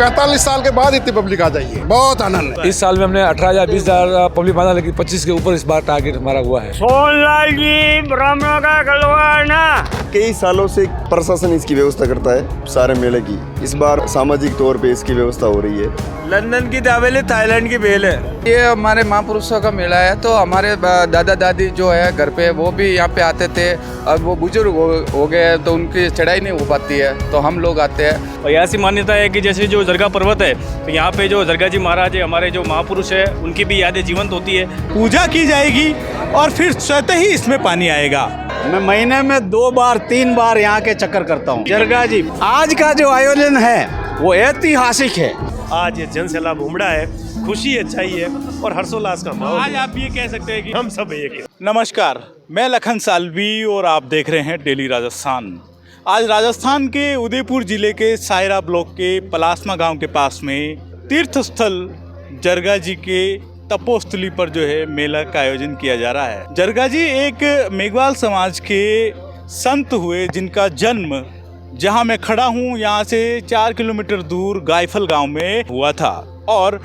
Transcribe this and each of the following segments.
45 साल के बाद इतनी पब्लिक आ जाइए, बहुत आनंद है। इस साल में हमने 18,000 20,000 पब्लिक माना, लेकिन 25 के ऊपर इस बार टारगेट हमारा हुआ है। सोनलाल जी ब्राह्मणों का गलवाना। कई सालों से प्रशासन इसकी व्यवस्था करता है सारे मेले की। इस बार सामाजिक तौर पे इसकी व्यवस्था हो रही है। लंदन की दावेली थाईलैंड की बेल है। ये हमारे महापुरुषों का मेला है, तो हमारे दादा दादी जो है घर पे वो भी यहाँ पे आते थे। अब वो बुजुर्ग हो गए तो उनकी चढ़ाई नहीं हो पाती है, तो हम लोग आते हैं। और ऐसी मान्यता है कि जैसे जो जरगा पर्वत है, तो यहाँ पे जो जरगा जी महाराज है, हमारे जो महापुरुष है, उनकी भी यादें जीवंत होती है। पूजा की जाएगी और फिर स्वतः ही इसमें पानी आएगा। मैं महीने में 2 बार 3 बार यहाँ के चक्कर करता हूँ। जरगा जी आज का जो आयोजन है वो ऐतिहासिक है। आज ये जन सैलाब उमड़ा है, खुशी अच्छाई है और हर्षोल्लास का माहौल। आज आप ये कह सकते हैं कि हम सब एक हैं। नमस्कार, मैं लखन सालवी और आप देख रहे हैं डेली राजस्थान। आज राजस्थान के उदयपुर जिले के सायरा ब्लॉक के पलासमा गांव के पास में तीर्थ स्थल जरगा जी के तपोस्थली पर जो है मेला का आयोजन किया जा रहा है। जरगा जी एक मेघवाल समाज के संत हुए, जिनका जन्म जहां मैं खड़ा हूं यहाँ से 4 किलोमीटर दूर गायफल गांव में हुआ था। और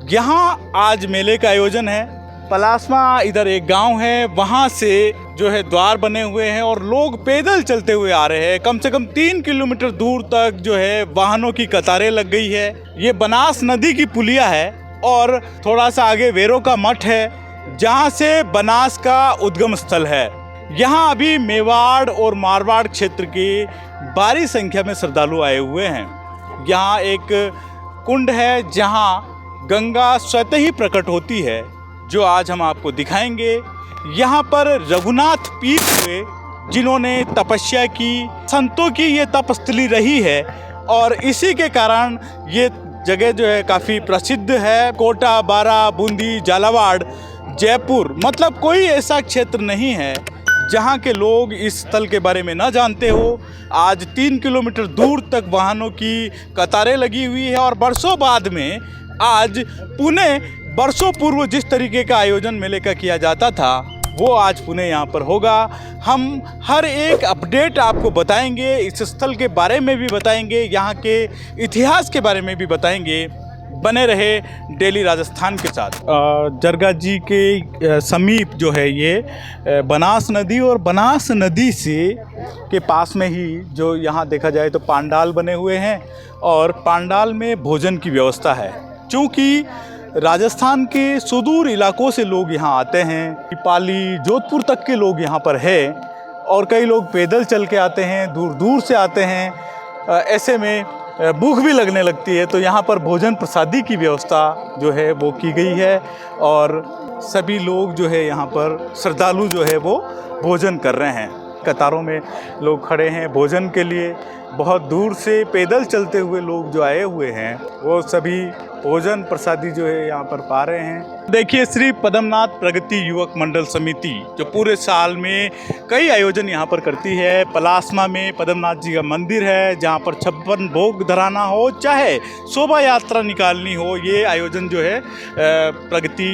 यहाँ आज मेले का आयोजन है। पलासमा इधर एक गांव है, वहाँ से जो है द्वार बने हुए हैं और लोग पैदल चलते हुए आ रहे हैं। कम से कम 3 किलोमीटर दूर तक जो है वाहनों की कतारें लग गई है। ये बनास नदी की पुलिया है और थोड़ा सा आगे वेरो का मठ है, जहाँ से बनास का उद्गम स्थल है। यहाँ अभी मेवाड़ और मारवाड़ क्षेत्र के भारी संख्या में श्रद्धालु आए हुए हैं। यहाँ एक कुंड है जहाँ गंगा स्वतः ही प्रकट होती है, जो आज हम आपको दिखाएंगे। यहाँ पर रघुनाथ पीर हुए, जिन्होंने तपस्या की, संतों की ये तपस्थली रही है और इसी के कारण ये जगह जो है काफ़ी प्रसिद्ध है। कोटा, बारा, बूंदी, झालावाड़, जयपुर, मतलब कोई ऐसा क्षेत्र नहीं है जहाँ के लोग इस स्थल के बारे में ना जानते हो। आज 3 किलोमीटर दूर तक वाहनों की कतारें लगी हुई है और बरसों बाद में आज पुणे, बरसों पूर्व जिस तरीके का आयोजन मेले का किया जाता था, वो आज पुणे यहाँ पर होगा। हम हर एक अपडेट आपको बताएंगे, इस स्थल के बारे में भी बताएंगे, यहाँ के इतिहास के बारे में भी बताएंगे। बने रहे डेली राजस्थान के साथ। जरगा जी के समीप जो है ये बनास नदी, और बनास नदी से के पास में ही जो यहाँ देखा जाए तो पांडाल बने हुए हैं और पांडाल में भोजन की व्यवस्था है। चूँकि राजस्थान के सुदूर इलाकों से लोग यहाँ आते हैं, पाली, जोधपुर तक के लोग यहाँ पर है और कई लोग पैदल चल के आते हैं, दूर दूर से आते हैं। ऐसे में भूख भी लगने लगती है, तो यहाँ पर भोजन प्रसादी की व्यवस्था जो है वो की गई है और सभी लोग जो है यहाँ पर श्रद्धालु जो है वो भोजन कर रहे हैं। कतारों में लोग खड़े हैं भोजन के लिए। बहुत दूर से पैदल चलते हुए लोग जो आए हुए हैं वो सभी भोजन प्रसादी जो है यहाँ पर पा रहे हैं। देखिए, श्री पद्मनाथ प्रगति युवक मंडल समिति जो पूरे साल में कई आयोजन यहाँ पर करती है। पलासमा में पद्मनाथ जी का मंदिर है, जहाँ पर 56 भोग धराना हो, चाहे शोभा यात्रा निकालनी हो, ये आयोजन जो है प्रगति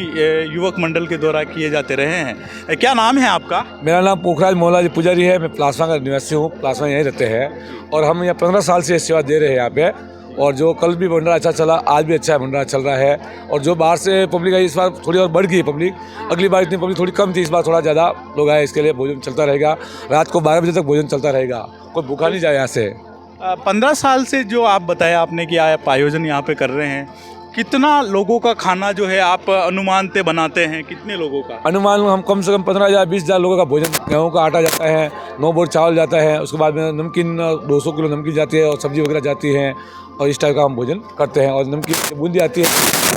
युवक मंडल के द्वारा किए जाते रहे हैं। क्या नाम है आपका? मेरा नाम पोखराज मोहला पुजारी है। मैं पलासमा का निवासी हूँ, पलासमा यहीं रहते हैं और हम यहाँ 15 साल से सेवा दे रहे हैं यहाँ पे। और जो कल भी भंडारा अच्छा चला, आज भी अच्छा भंडारा चल रहा है। और जो बाहर से पब्लिक आई, इस बार थोड़ी और बढ़ गई है पब्लिक। अगली बार इतनी पब्लिक थोड़ी कम थी, इस बार थोड़ा ज़्यादा लोग आए। इसके लिए भोजन चलता रहेगा, रात को 12 बजे तक भोजन चलता रहेगा, कोई भूखा नहीं जाए यहाँ से। 15 साल से जो आप बताया आपने कि आप आयोजन यहाँ पे कर रहे हैं, कितना लोगों का खाना जो है आप अनुमानते बनाते हैं? कितने लोगों का अनुमान? हम कम से कम 15,000 20,000 लोगों का भोजन। गेहूँ का आटा जाता है, 9 बोर चावल जाता है, उसके बाद में नमकीन 200 किलो नमकीन जाती है और सब्जी वगैरह जाती है और इस टाइप का हम भोजन करते हैं। और नमकीन बूंदी आती है,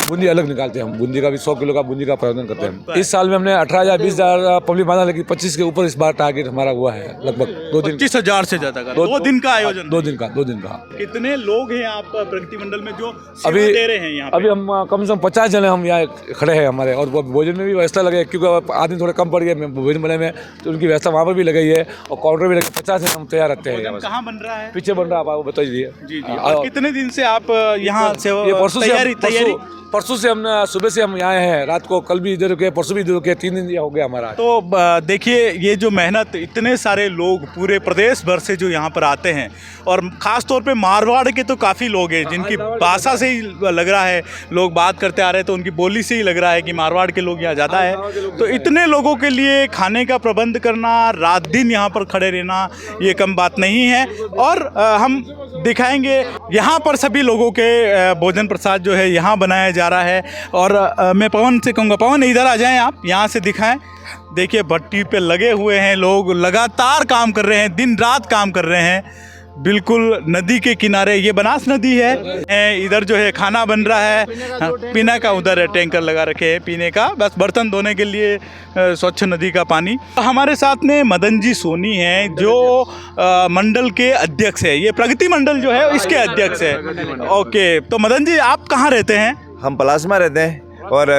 बूंदी अलग निकालते हैं हम। बूंदी का भी 100 किलो का बूंदी का प्रबंधन करते हैं। इस साल में हमने 18,000 20,000 पब्लिक माना, लेकिन 25 के ऊपर इस बार टारगेट हमारा हुआ है। लगभग 2 दिन 25,000 से ज़्यादा का 2 दिन का आयोजन। 2 दिन का 2 दिन का। कितने लोग हैं आप प्रगति मंडल में जो अभी सेवा दे रहे हैं यहाँ पे? अभी हम कम से कम 50 जने हम यहाँ खड़े हैं हमारे। और भोजन में भी व्यवस्था लगे, क्योंकि आदमी थोड़े कम पड़ गए भोजन बनाने में, तो उनकी व्यवस्था वहाँ पर भी लगाई है और काउंटर भी लगे। 50 से हम तैयार रहते हैं। कहाँ बन रहा है? पीछे बन रहा है, आप बता दीजिए। जी जी। और कितने दिन से आप यहाँ से ये परसों से तैयारी परसों से हम सुबह से हम यहाँ हैं, रात को कल भी इधर रुके, परसों भी इधर रुके, 3 दिन हो गया हमारा। तो देखिए ये जो मेहनत, इतने सारे लोग पूरे प्रदेश भर से जो यहाँ पर आते हैं और ख़ास तौर पे मारवाड़ के तो काफ़ी लोग हैं जिनकी भाषा से ही लग रहा है, लोग बात करते आ रहे हैं तो उनकी बोली से ही लग रहा है कि मारवाड़ के लोग यहाँ ज़्यादा है। तो इतने लोगों के लिए खाने का प्रबंध करना, रात दिन यहाँ पर खड़े रहना, ये कम बात नहीं है। और हम दिखाएंगे यहाँ पर सभी लोगों के भोजन प्रसाद जो है यहाँ बनाया जा रहा है। और मैं पवन से कहूँगा, पवन इधर आ जाएं, आप यहाँ से दिखाएं। देखिए भट्टी पे लगे हुए हैं लोग, लगातार काम कर रहे हैं, दिन रात काम कर रहे हैं, बिल्कुल नदी के किनारे। ये बनास नदी है, इधर जो है खाना बन रहा है, पीने का उधर है, टैंकर लगा रखे हैं पीने का, बस बर्तन धोने के लिए स्वच्छ नदी का पानी। हमारे साथ में मदन जी सोनी हैं जो मंडल के अध्यक्ष है, ये प्रगति मंडल जो है इसके अध्यक्ष है। ओके, तो मदन जी आप कहाँ रहते हैं? हम पलासमा रहते हैं और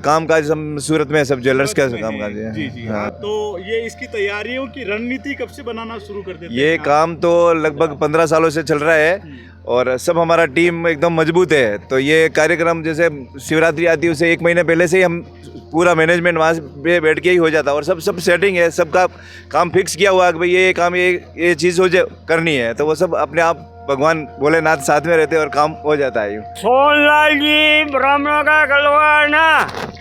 काम काज हम सूरत में सब ज्वेलर्स का काम काज है। जी। हाँ। तो ये इसकी तैयारियों की रणनीति कब से बनाना शुरू कर देते हैं? ये काम तो लगभग 15 सालों से चल रहा है और सब हमारा टीम एकदम मजबूत है। तो ये कार्यक्रम जैसे शिवरात्रि आती है उसे 1 महीने पहले से ही हम पूरा मैनेजमेंट वहाँ पे बैठ के ही हो जाता है और सब सेटिंग है, सबका काम फिक्स किया हुआ है कि भाई ये काम ये चीज़ हो करनी है, तो वो सब अपने आप भगवान भोलेनाथ साथ में रहते हैं और काम हो जाता है। सोनलाल जी ब्राह्मणों का गलवाना।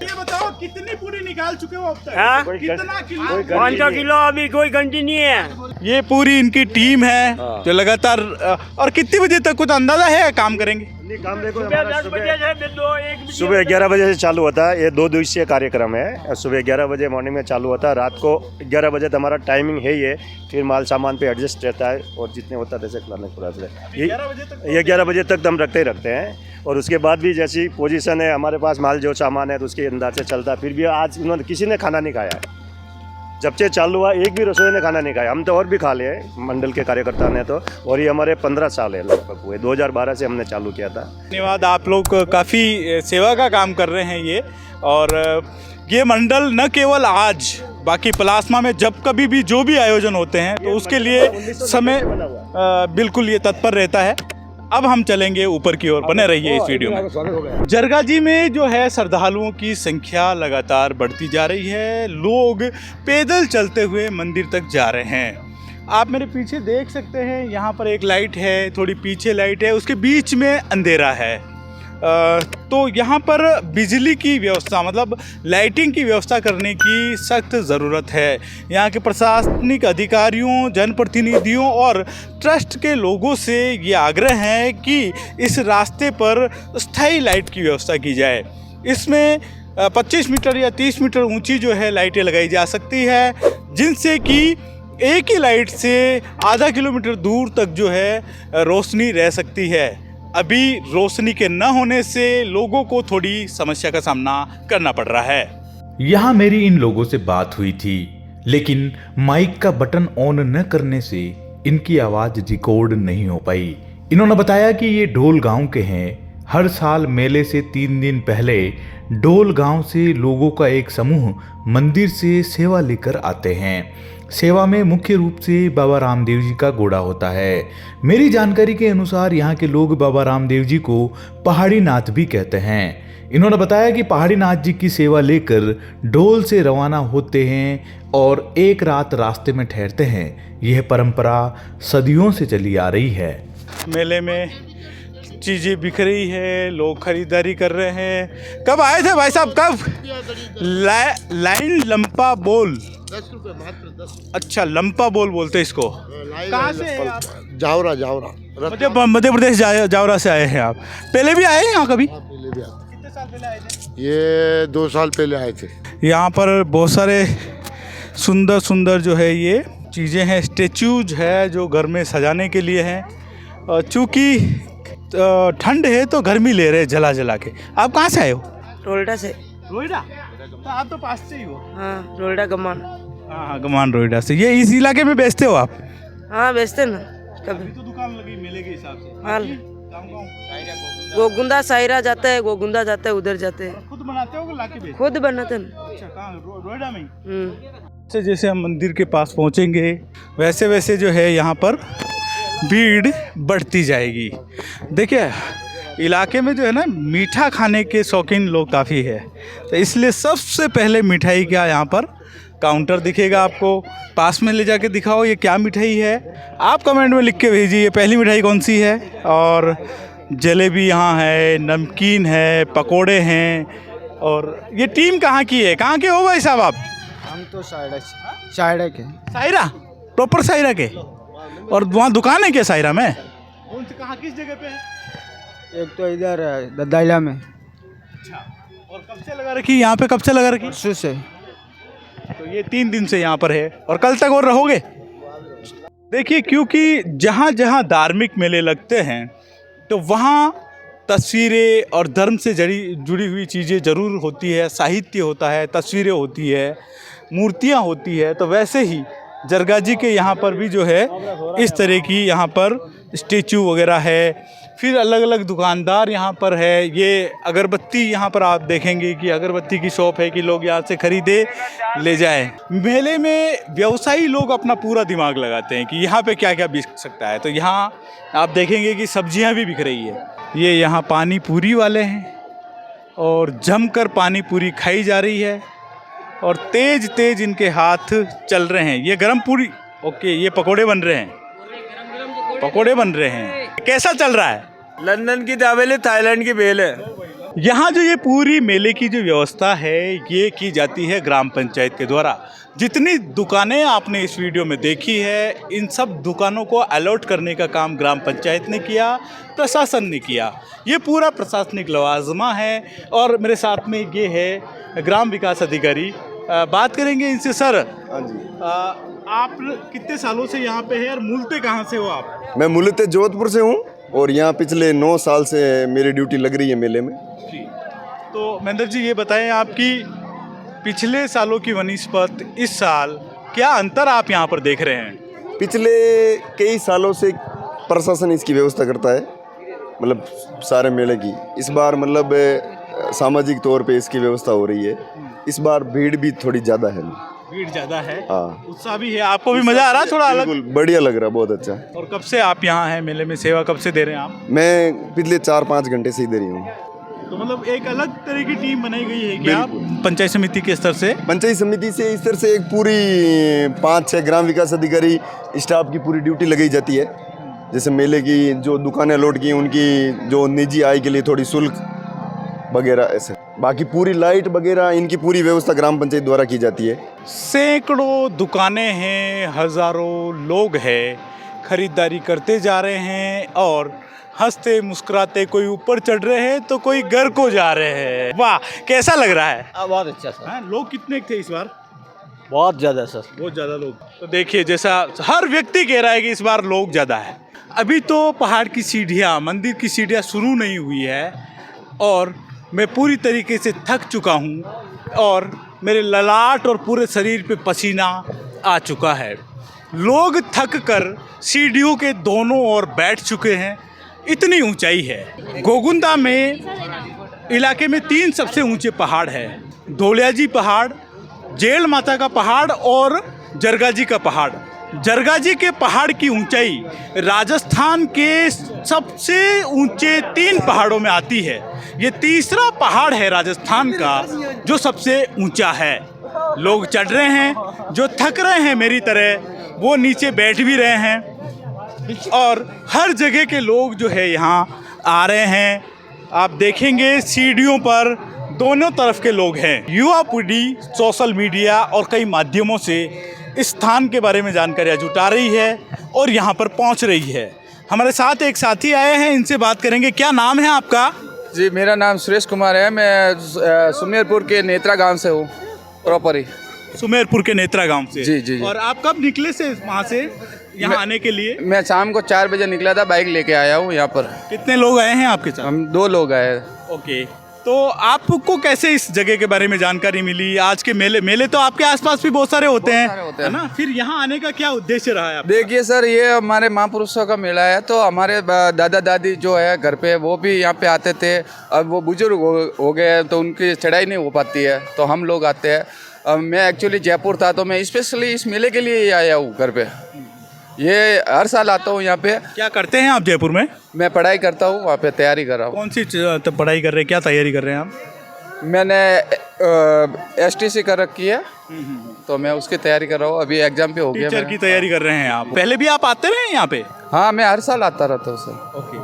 ये बताओ कितनी पूरी निकाल चुके हो अब तक? कितना किलो? 500 किलो अभी कोई घंटी नहीं है। ये पूरी इनकी टीम है जो लगातार। और कितने बजे तक कुछ अंदाजा है काम करेंगे? काम देखो, सुबह 11 बजे से चालू होता है। ये 2 दिवसीय कार्यक्रम है। सुबह 11 बजे मॉर्निंग में चालू होता है, रात को 11 बजे तक हमारा टाइमिंग है ये। फिर माल सामान पे एडजस्ट रहता है और जितने होता है वैसे खिलाने पूरा ये 11 बजे तक हम रखते हैं। और उसके बाद भी जैसी पोजीशन है हमारे पास, माल जो सामान है तो उसके अंदाज से चलता है। फिर भी आज उन्होंने किसी ने खाना नहीं खाया, जब से चालू हुआ एक भी रसोई ने खाना नहीं खाया। हम तो और भी खा लिए मंडल के कार्यकर्ता ने तो, और ये हमारे 15 साल है लगभग हुए, 2012 से हमने चालू किया था। धन्यवाद, आप लोग काफ़ी सेवा का काम कर रहे हैं ये। और ये मंडल न केवल आज, बाकी पलासमा में जब कभी भी जो भी आयोजन होते हैं तो उसके लिए समय बिल्कुल ये तत्पर रहता है। अब हम चलेंगे ऊपर की ओर, बने रहिए इस वीडियो में। जरगा जी में जो है श्रद्धालुओं की संख्या लगातार बढ़ती जा रही है, लोग पैदल चलते हुए मंदिर तक जा रहे हैं। आप मेरे पीछे देख सकते हैं, यहाँ पर एक लाइट है, थोड़ी पीछे लाइट है, उसके बीच में अंधेरा है। तो यहाँ पर बिजली की व्यवस्था, मतलब लाइटिंग की व्यवस्था करने की सख्त ज़रूरत है। यहाँ के प्रशासनिक अधिकारियों, जनप्रतिनिधियों और ट्रस्ट के लोगों से ये आग्रह है कि इस रास्ते पर स्थायी लाइट की व्यवस्था की जाए। इसमें 25 मीटर या 30 मीटर ऊंची जो है लाइटें लगाई जा सकती है, जिनसे कि एक ही लाइट से आधा किलोमीटर दूर तक जो है रोशनी रह सकती है। अभी रोशनी के न होने से लोगों को थोड़ी समस्या का सामना करना पड़ रहा है। यहाँ मेरी इन लोगों से बात हुई थी, लेकिन माइक का बटन ऑन न करने से इनकी आवाज रिकॉर्ड नहीं हो पाई। इन्होंने बताया कि ये ढोल गांव के हैं। हर साल मेले से 3 दिन पहले ढोल गांव से लोगों का एक समूह मंदिर से सेवा लेकर आते हैं। सेवा में मुख्य रूप से बाबा रामदेव जी का घोड़ा होता है। मेरी जानकारी के अनुसार यहाँ के लोग बाबा रामदेव जी को पहाड़ी नाथ भी कहते हैं। इन्होंने बताया कि पहाड़ी नाथ जी की सेवा लेकर ढोल से रवाना होते हैं और एक रात रास्ते में ठहरते हैं। यह परंपरा सदियों से चली आ रही है। मेले में चीज़ें बिक रही है, लोग खरीदारी कर रहे हैं। कब आए थे भाई साहब, कब? लाइन लंपा बोल, 10 रुपये मात्र 10। अच्छा, लंपा बोल बोलते हैं इसको। कहाँ से हैं आप? जावरा मध्य प्रदेश जावरा से आए हैं आप। पहले भी आए हैं यहाँ कभी? पहले भी आए। कितने साल पहले आए थे? ये 2 साल पहले आए थे। यहाँ पर बहुत सारे सुंदर सुंदर जो है ये चीज़ें हैं, स्टेचूज है जो घर में सजाने के लिए हैं। चूँकि ठंड है तो गर्मी ले रहे हैं जला जला के। आप कहाँ से आए हो? रोल्डा से। रोहिडा? तो आप तो पास से ही हो। हाँ, रोल्डा गमान। हाँ, गमान रोहिडा से। ये इस इलाके में बेचते हो आप? हाँ, बेचते ना कभी। तो दुकान लगी मेले के हिसाब से। हाँ, गोगुंदा सायरा जाता है, गोगुंदा जाता है, उधर जाते हैं। खुद बनाते हो लाके बेचते? खुद बनाते हैं। अच्छा, कहाँ? रोहिडा में? जैसे हम मंदिर के पास पहुँचेंगे वैसे वैसे जो है यहाँ पर भीड़ बढ़ती जाएगी। देखिए इलाके में जो है ना मीठा खाने के शौकीन लोग काफ़ी है, तो इसलिए सबसे पहले मिठाई का यहाँ पर काउंटर दिखेगा आपको। पास में ले जाके दिखाओ ये क्या मिठाई है, आप कमेंट में लिख के भेजिए पहली मिठाई कौन सी है। और जलेबी यहाँ है, नमकीन है, पकोड़े हैं। और ये टीम कहाँ की है, कहाँ के हो भाई साहब आप? हम तो सायरा के। सायरा, प्रॉपर सायरा के। और वहाँ दुकान है क्या सायरा में? कौन से, कहाँ, किस जगह पे है? एक तो इधर ददाइला में। अच्छा, और कब से लगा रखी यहाँ पे, कब से लगा रखी? परसों से। तो ये 3 दिन से यहाँ पर है और कल तक और रहोगे? देखिए, क्योंकि जहाँ जहाँ धार्मिक मेले लगते हैं तो वहाँ तस्वीरें और धर्म से जुड़ी हुई चीज़ें ज़रूर होती है, साहित्य होता है, तस्वीरें होती है, मूर्तियाँ होती है। तो वैसे ही जरगा जी के यहाँ पर भी जो है इस तरह की यहाँ पर स्टेचू वगैरह है। फिर अलग अलग दुकानदार यहाँ पर है। ये अगरबत्ती यहाँ पर आप देखेंगे कि अगरबत्ती की शॉप है कि लोग यहाँ से खरीदे ले जाएं। मेले में व्यवसायी लोग अपना पूरा दिमाग लगाते हैं कि यहाँ पे क्या क्या बिक सकता है। तो यहाँ आप देखेंगे कि सब्जियाँ भी बिक रही है। ये यहाँ पानी पूरी वाले हैं और जमकर पानी पूरी खाई जा रही है और तेज तेज इनके हाथ चल रहे हैं। ये गरम पूरी, ओके, ये पकोड़े बन रहे हैं, पकोड़े बन रहे हैं। कैसा चल रहा है? लंदन की दावेल, थाईलैंड की बेल है। यहाँ जो ये पूरी मेले की जो व्यवस्था है ये की जाती है ग्राम पंचायत के द्वारा। जितनी दुकानें आपने इस वीडियो में देखी है, इन सब दुकानों को अलॉट करने का काम ग्राम पंचायत ने किया, प्रशासन ने किया। ये पूरा प्रशासनिक लवाजमा है। और मेरे साथ में ये है ग्राम विकास अधिकारी, बात करेंगे इनसे। सर, हाँ जी, आप कितने सालों से यहाँ पे है और मूलते कहाँ से हो आप? मैं मूलतः जोधपुर से हूँ और यहाँ पिछले 9 साल से मेरी ड्यूटी लग रही है मेले में। जी, तो महेंद्र जी ये बताएं, आपकी पिछले सालों की वनिस्पत इस साल क्या अंतर आप यहाँ पर देख रहे हैं? पिछले कई सालों से प्रशासन इसकी व्यवस्था करता है, मतलब सारे मेले की। इस बार मतलब सामाजिक तौर पे इसकी व्यवस्था हो रही है। इस बार भीड़ भी थोड़ी ज़्यादा है। भीड़ ज़्यादा है, हाँ, उत्साह भी है, आपको भी मज़ा आ रहा है? थोड़ा अलग, बिल्कुल बढ़िया लग रहा है, बहुत अच्छा। और कब से आप यहाँ हैं मेले में, सेवा कब से दे रहे हैं आप? मैं पिछले 4-5 घंटे से ही दे रही हूँ। तो मतलब एक अलग तरह की टीम बनाई गई है क्या पंचायत समिति के स्तर से? पंचायत समिति से इस तरह से एक पूरी 5-6 ग्राम विकास अधिकारी स्टाफ की पूरी ड्यूटी लगाई जाती है। जैसे मेले की जो दुकानें अलॉट की, उनकी जो निजी आय के लिए थोड़ी शुल्क वगैरह, ऐसे। बाकी पूरी लाइट वगैरह इनकी पूरी व्यवस्था ग्राम पंचायत द्वारा की जाती है। सैकड़ों दुकानें हैं, हज़ारों लोग हैं, खरीदारी करते जा रहे हैं और हंसते मुस्कुराते कोई ऊपर चढ़ रहे हैं तो कोई घर को जा रहे हैं। वाह, कैसा लग रहा है? बहुत अच्छा सर। हाँ, लोग कितने थे इस बार? बहुत ज़्यादा सर, बहुत ज़्यादा लोग। तो देखिए, जैसा हर व्यक्ति कह रहा है कि इस बार लोग ज़्यादा है। अभी तो पहाड़ की सीढ़ियाँ, मंदिर की सीढ़ियाँ शुरू नहीं हुई है और मैं पूरी तरीके से थक चुका हूँ और मेरे ललाट और पूरे शरीर पे पसीना आ चुका है। लोग थक कर सीढ़ियों के दोनों ओर बैठ चुके हैं, इतनी ऊंचाई है। गोगुंदा में इलाके में 3 सबसे ऊंचे पहाड़ हैं, धोलियाजी पहाड़, जेल माता का पहाड़ और जरगा जी का पहाड़। जरगा जी के पहाड़ की ऊंचाई राजस्थान के सबसे ऊंचे 3 पहाड़ों में आती है। ये तीसरा पहाड़ है राजस्थान का जो सबसे ऊंचा है। लोग चढ़ रहे हैं, जो थक रहे हैं मेरी तरह वो नीचे बैठ भी रहे हैं और हर जगह के लोग जो है यहाँ आ रहे हैं। आप देखेंगे सीढ़ियों पर दोनों तरफ के लोग हैं। युवा पीढ़ी सोशल मीडिया और कई माध्यमों से इस स्थान के बारे में जानकारियाँ जुटा रही है और यहाँ पर पहुँच रही है। हमारे साथ एक साथी आए हैं, इनसे बात करेंगे। क्या नाम है आपका? जी, मेरा नाम सुरेश कुमार है। मैं सुमेरपुर के नेत्रा गांव से हूँ, प्रॉपर ही सुमेरपुर के नेत्रा गांव से। जी जी। और आप कब निकले से वहाँ से यहाँ आने के लिए? मैं शाम को 4 बजे निकला था, बाइक लेके आया हूँ यहाँ पर। कितने लोग आए हैं आपके साथ? हम 2 लोग आए। ओके, तो आपको कैसे इस जगह के बारे में जानकारी मिली? आज के मेले तो आपके आसपास भी बहुत सारे होते हैं, है ना? फिर यहाँ आने का क्या उद्देश्य रहा है आपका? देखिए सर, ये हमारे महापुरुषों का मेला है, तो हमारे दादा दादी जो है घर पे वो भी यहाँ पे आते थे। अब वो बुजुर्ग हो गए तो उनकी चढ़ाई नहीं हो पाती है, तो हम लोग आते हैं। मैं एक्चुअली जयपुर था तो मैं स्पेशली इस मेले के लिए ही आया हूँ घर पे। ये हर साल आता हूँ यहाँ पे। क्या करते हैं आप जयपुर में? मैं पढ़ाई करता हूँ, वहाँ पे तैयारी कर रहा हूँ। कौन सी पढ़ाई कर रहे हैं, क्या तैयारी कर रहे हैं आप? मैंने STC कर रखी है, तो मैं उसकी तैयारी कर रहा हूँ। अभी एग्जाम पे हो गया। टीचर की तैयारी कर रहे हैं आप? पहले भी आप आते रहे यहाँ पे? हाँ, मैं हर साल आता रहता हूँ सर। ओके।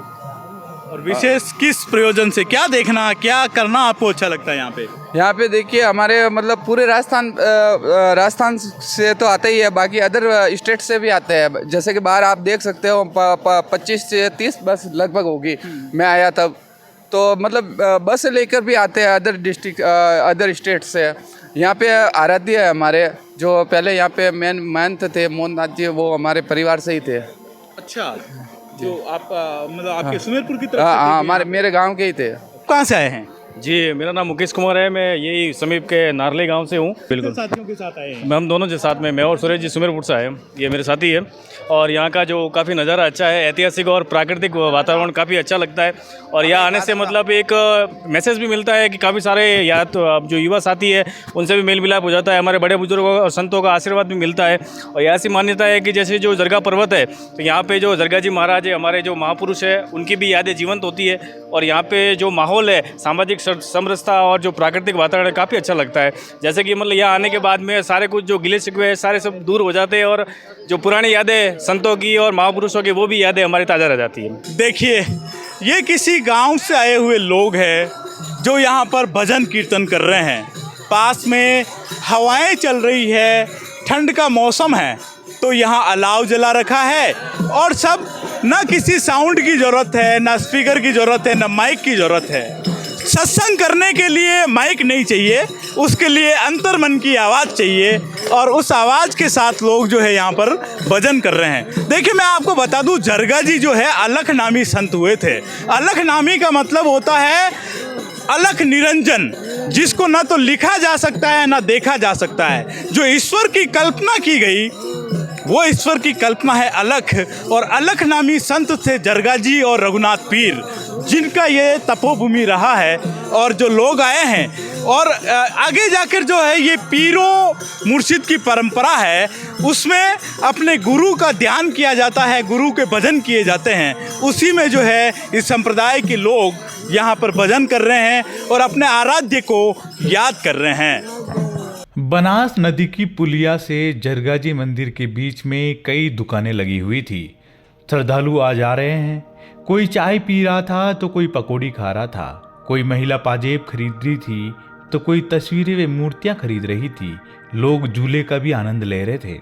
और विशेष किस प्रयोजन से, क्या देखना, क्या करना आपको अच्छा लगता है यहाँ पे? यहाँ पे देखिए, हमारे मतलब पूरे राजस्थान से तो आते ही है, बाकी अदर स्टेट से भी आते हैं। जैसे कि बाहर आप देख सकते हो 25 से 30 बस लगभग होगी। मैं आया तब तो मतलब बस लेकर भी आते हैं अदर डिस्ट्रिक्ट अदर स्टेट से। यहाँ पे आराध्य है हमारे, जो पहले यहाँ पे मेन महंत थे मोहन नाथ जी, वो हमारे परिवार से ही थे। अच्छा, जो आप मतलब आपके सुमेरपुर की तरफ? हाँ, मेरे गांव के ही थे। कहाँ से आए हैं? जी, मेरा नाम मुकेश कुमार है। मैं यही समीप के नारले गांव से हूँ। बिल्कुल साथियों के साथ आए हैं? हम दोनों के साथ में, मैं और सुरेश जी सुमेरपुर से आए। ये मेरे साथी है। और यहाँ का जो काफ़ी नज़ारा अच्छा है, ऐतिहासिक और प्राकृतिक वातावरण काफ़ी अच्छा लगता है। और यहाँ आने से मतलब एक मैसेज भी मिलता है कि काफ़ी सारे या तो अब जो युवा साथी है उनसे भी मेल मिलाप हो जाता है, हमारे बड़े बुजुर्गों और संतों का आशीर्वाद भी मिलता है। और ऐसी मान्यता है कि जैसे जो जरगा पर्वत है, तो यहाँ पे जो जरगा जी महाराज है, हमारे जो महापुरुष है, उनकी भी यादें जीवंत होती है। और यहाँ पे जो माहौल है, सामाजिक समरसता और जो प्राकृतिक वातावरण है, काफ़ी अच्छा लगता है। जैसे कि मतलब यहाँ आने के बाद में सारे कुछ जो गिले शिकवे है सारे सब दूर हो जाते हैं, और जो पुरानी यादें संतों की और महापुरुषों की, वो भी यादें हमारी ताज़ा रह जाती है। देखिए, ये किसी गांव से आए हुए लोग हैं जो यहाँ पर भजन कीर्तन कर रहे हैं। पास में हवाएं चल रही है, ठंड का मौसम है, तो यहाँ अलाव जला रखा है। और सब ना किसी साउंड की ज़रूरत है, ना स्पीकर की ज़रूरत है, ना माइक की ज़रूरत है। सत्संग करने के लिए माइक नहीं चाहिए, उसके लिए अंतर्मन की आवाज़ चाहिए। और उस आवाज़ के साथ लोग जो है यहाँ पर भजन कर रहे हैं। देखिए, मैं आपको बता दूं, जरगा जी जो है अलख नामी संत हुए थे। अलख नामी का मतलब होता है अलख निरंजन, जिसको ना तो लिखा जा सकता है ना देखा जा सकता है। जो ईश्वर की कल्पना की गई, वो ईश्वर की कल्पना है अलख। और अलख नामी संत थे जरगा जी और रघुनाथ पीर, जिनका ये तपोभूमि रहा है। और जो लोग आए हैं, और आगे जाकर जो है ये पीरों मुर्शिद की परंपरा है, उसमें अपने गुरु का ध्यान किया जाता है, गुरु के भजन किए जाते हैं। उसी में जो है इस संप्रदाय के लोग यहाँ पर भजन कर रहे हैं और अपने आराध्य को याद कर रहे हैं। बनास नदी की पुलिया से जरगाजी मंदिर के बीच में कई दुकानें लगी हुई थी। श्रद्धालु आ जा रहे हैं। कोई चाय पी रहा था तो कोई पकौड़ी खा रहा था, कोई महिला पाजेब खरीद रही थी तो कोई तस्वीरें व मूर्तियां खरीद रही थी। लोग झूले का भी आनंद ले रहे थे।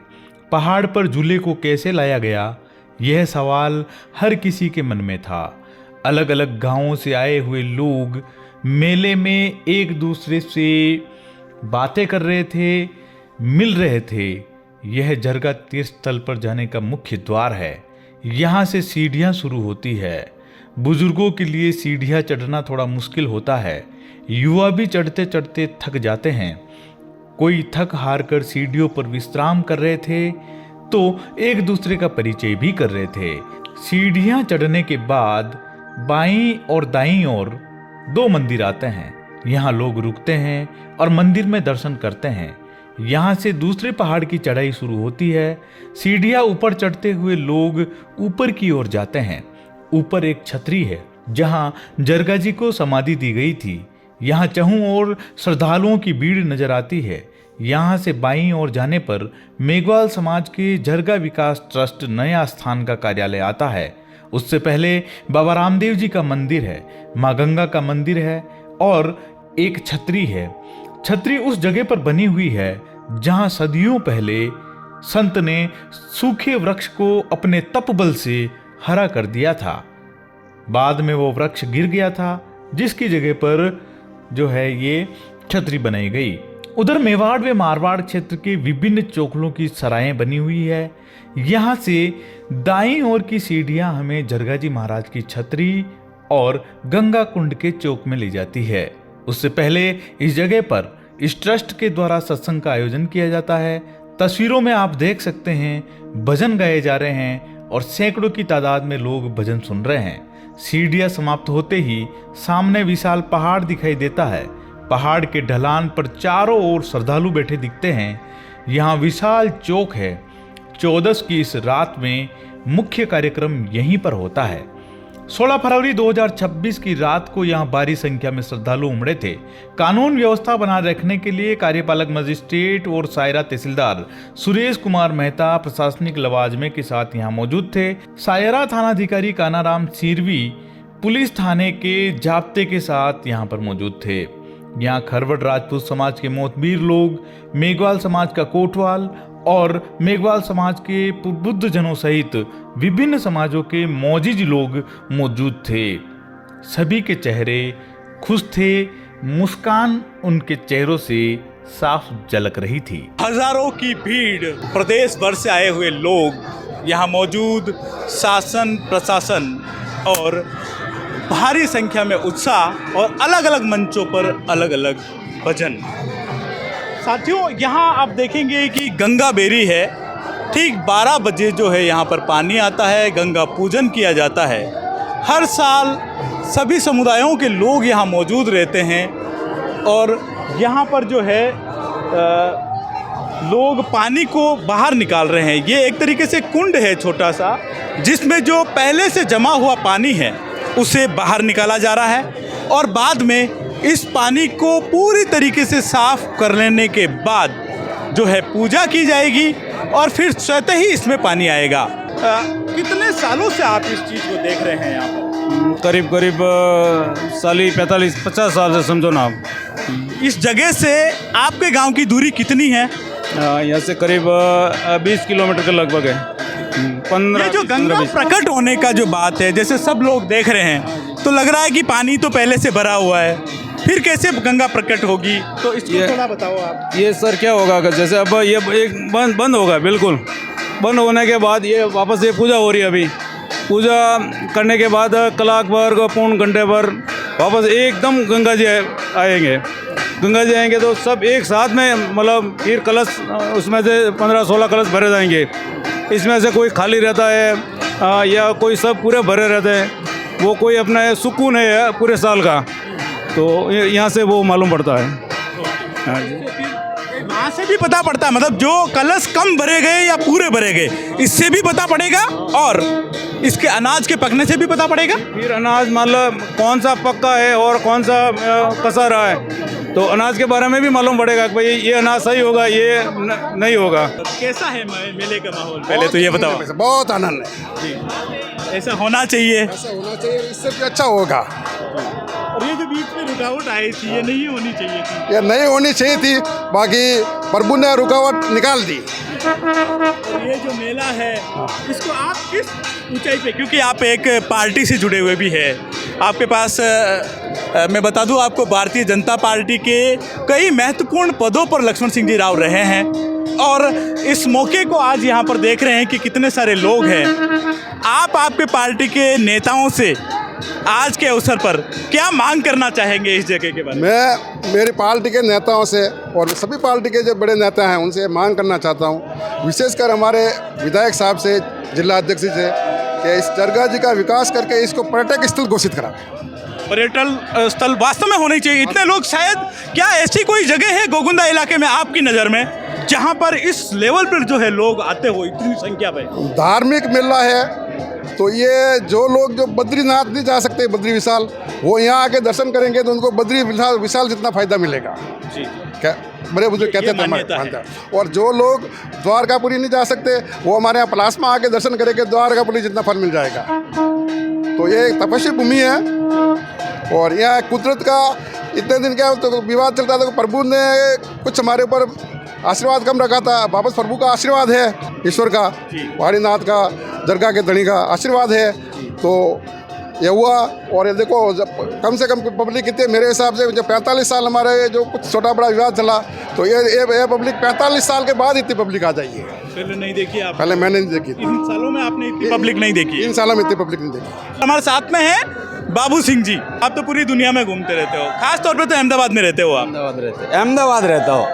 पहाड़ पर झूले को कैसे लाया गया, यह सवाल हर किसी के मन में था। अलग अलग गांवों से आए हुए लोग मेले में एक दूसरे से बातें कर रहे थे, मिल रहे थे। यह जरगा तीर्थ स्थल पर जाने का मुख्य द्वार है। यहाँ से सीढ़ियाँ शुरू होती है। बुजुर्गों के लिए सीढ़ियाँ चढ़ना थोड़ा मुश्किल होता है। युवा भी चढ़ते चढ़ते थक जाते हैं। कोई थक हार कर सीढ़ियों पर विश्राम कर रहे थे तो एक दूसरे का परिचय भी कर रहे थे। सीढ़ियाँ चढ़ने के बाद बाईं और दाईं ओर दो मंदिर आते हैं। यहाँ लोग रुकते हैं और मंदिर में दर्शन करते हैं। यहाँ से दूसरे पहाड़ की चढ़ाई शुरू होती है। सीढ़ियाँ ऊपर चढ़ते हुए लोग ऊपर की ओर जाते हैं। ऊपर एक छतरी है जहाँ जरगा जी को समाधि दी गई थी। यहाँ चहुं ओर श्रद्धालुओं की भीड़ नजर आती है। यहाँ से बाईं ओर जाने पर मेघवाल समाज के जरगा विकास ट्रस्ट नया स्थान का कार्यालय आता है। उससे पहले बाबा रामदेव जी का मंदिर है, माँ गंगा का मंदिर है और एक छतरी है। छतरी उस जगह पर बनी हुई है जहाँ सदियों पहले संत ने सूखे वृक्ष को अपने तपबल से हरा कर दिया था। बाद में वो वृक्ष गिर गया था, जिसकी जगह पर जो है ये छतरी बनाई गई। उधर मेवाड़ व मारवाड़ क्षेत्र के विभिन्न चौखलों की सराएं बनी हुई है। यहाँ से दाईं ओर की सीढ़ियाँ हमें जरगा जी महाराज की छतरी और गंगा कुंड के चौक में ले जाती है। उससे पहले इस जगह पर इस ट्रस्ट के द्वारा सत्संग का आयोजन किया जाता है। तस्वीरों में आप देख सकते हैं भजन गाए जा रहे हैं और सैकड़ों की तादाद में लोग भजन सुन रहे हैं। सीढ़ियाँ समाप्त होते ही सामने विशाल पहाड़ दिखाई देता है। पहाड़ के ढलान पर चारों ओर श्रद्धालु बैठे दिखते हैं। यहाँ विशाल चौक है। 14 की इस रात में मुख्य कार्यक्रम यहीं पर होता है। 16 फरवरी 2026 की रात को यहां भारी संख्या में श्रद्धालु उमड़े थे। कानून व्यवस्था बनाए रखने के लिए कार्यपालक मजिस्ट्रेट और सायरा तहसीलदार सुरेश कुमार मेहता प्रशासनिक लवाजमे के साथ यहां मौजूद थे। सायरा थानाधिकारी कानाराम सिरवी पुलिस थाने के जाब्ते के साथ यहां पर मौजूद थे। यहाँ खरवट राजपूत समाज के मोतबीर लोग, मेघवाल समाज का कोटवाल और मेघवाल समाज के बुद्ध जनों सहित विभिन्न समाजों के मौजिज लोग मौजूद थे। सभी के चेहरे खुश थे, मुस्कान उनके चेहरों से साफ झलक रही थी। हजारों की भीड़, प्रदेश भर से आए हुए लोग यहाँ मौजूद, शासन प्रशासन और भारी संख्या में उत्साह और अलग अलग मंचों पर अलग अलग भजन। साथियों, यहाँ आप देखेंगे कि गंगा बेरी है। ठीक 12 बजे जो है यहाँ पर पानी आता है, गंगा पूजन किया जाता है। हर साल सभी समुदायों के लोग यहाँ मौजूद रहते हैं और यहाँ पर जो है लोग पानी को बाहर निकाल रहे हैं। ये एक तरीके से कुंड है छोटा सा, जिसमें जो पहले से जमा हुआ पानी है उसे बाहर निकाला जा रहा है और बाद में इस पानी को पूरी तरीके से साफ कर लेने के बाद जो है पूजा की जाएगी और फिर स्वतः ही इसमें पानी आएगा। कितने सालों से आप इस चीज़ को देख रहे हैं यहाँ पर? करीब 45-50 साल से समझो ना आप। इस जगह से आपके गांव की दूरी कितनी है? यहाँ से करीब 20 किलोमीटर के लगभग है। 15 ये जो गंगा प्रकट होने का जो बात है, जैसे सब लोग देख रहे हैं तो लग रहा है कि पानी तो पहले से भरा हुआ है, फिर कैसे गंगा प्रकट होगी? तो इसको थोड़ा बताओ आप। ये सर क्या होगा, जैसे अब ये एक बंद होगा, बिल्कुल बंद होने के बाद ये वापस ये पूजा हो रही है। अभी पूजा करने के बाद कलाक भर पौन घंटे भर वापस एकदम गंगा जी आएंगे। गंगा जी आएंगे तो सब एक साथ में मतलब फिर कलश, उसमें से 15-16 कलश भरे जाएंगे। इसमें से कोई खाली रहता है या कोई सब पूरे भरे रहते हैं। वो कोई अपना सुकून है पूरे साल का, तो यहाँ से वो मालूम पड़ता है। हाँ जी, वहाँ से भी पता पड़ता है, मतलब जो कलश कम भरे गए या पूरे भरे गए, इससे भी पता पड़ेगा और इसके अनाज के पकने से भी पता पड़ेगा। फिर अनाज मतलब कौन सा पक्का है और कौन सा कसा रहा है, तो अनाज के बारे में भी मालूम पड़ेगा कि भाई ये अनाज सही होगा, ये नहीं होगा। कैसा है मेले का माहौल, पहले तो ये बताओ। बहुत आनंद है। ऐसा होना चाहिए, ऐसा होना चाहिए, इससे भी अच्छा होगा। और ये जो बीच में रुकावट आई थी, ये नहीं होनी चाहिए थी। ये नहीं होनी चाहिए थी, बाकी प्रभु ने रुकावट निकाल दी। और ये जो मेला है, इसको आप किस ऊंचाई पे, क्योंकि आप एक पार्टी से जुड़े हुए भी है, आपके पास मैं बता दूं आपको भारतीय जनता पार्टी के कई महत्वपूर्ण पदों पर लक्ष्मण सिंह जी राव रहे हैं और इस मौके को आज यहाँ पर देख रहे हैं कि कितने सारे लोग हैं। आप आपके पार्टी के नेताओं से आज के अवसर पर क्या मांग करना चाहेंगे इस जगह के बारे में? मैं मेरी पार्टी के नेताओं से और सभी पार्टी के जो बड़े नेता हैं उनसे मांग करना चाहता हूँ, विशेषकर हमारे विधायक साहब से, जिला अध्यक्ष से, कि इस दरगाह जी का विकास करके इसको पर्यटक स्थल घोषित करा। पर्यटन स्थल वास्तव में होनी चाहिए। इतने लोग, शायद क्या ऐसी कोई जगह है गोगुंदा इलाके में आपकी नज़र में जहाँ पर इस लेवल पर जो है लोग आते हो इतनी संख्या में? धार्मिक मेला है, तो ये जो लोग जो बद्रीनाथ नहीं जा सकते, बद्री विशाल, वो यहाँ आके दर्शन करेंगे तो उनको बद्री विशाल जितना फायदा मिलेगा। जी, क्या बड़े बुजुर्ग कहते थे हमारे। और जो लोग द्वारकापुरी नहीं जा सकते, वो हमारे यहाँ पलासमा आके दर्शन करेंगे, द्वारकापुरी जितना फल मिल जाएगा। तो ये एक तपस्वी भूमि है और यहाँ कुदरत का इतने दिन क्या तो विवाद चलता था, प्रभु ने कुछ हमारे ऊपर आशीर्वाद कम रखा था, वापस प्रभु का आशीर्वाद है, ईश्वर का, पहाड़ीनाथ का, दरगाह के धनी का आशीर्वाद है, तो ये हुआ। और ये देखो, जब कम से कम पब्लिक कितने, मेरे हिसाब से जो 45 साल हमारे जो कुछ छोटा बड़ा विवाद चला, तो ये पब्लिक 45 साल के बाद इतनी पब्लिक आ जाइए। पहले नहीं देखी आप? पहले मैंने नहीं देखी। इन सालों में आपने इतनी पब्लिक नहीं देखी? इन सालों में इतनी पब्लिक नहीं देखी। हमारे साथ में है बाबू सिंह जी। आप तो पूरी दुनिया में घूमते रहते हो, खास तौर पे तो अहमदाबाद में रहते हो आप? अहमदाबाद रहता हूँ।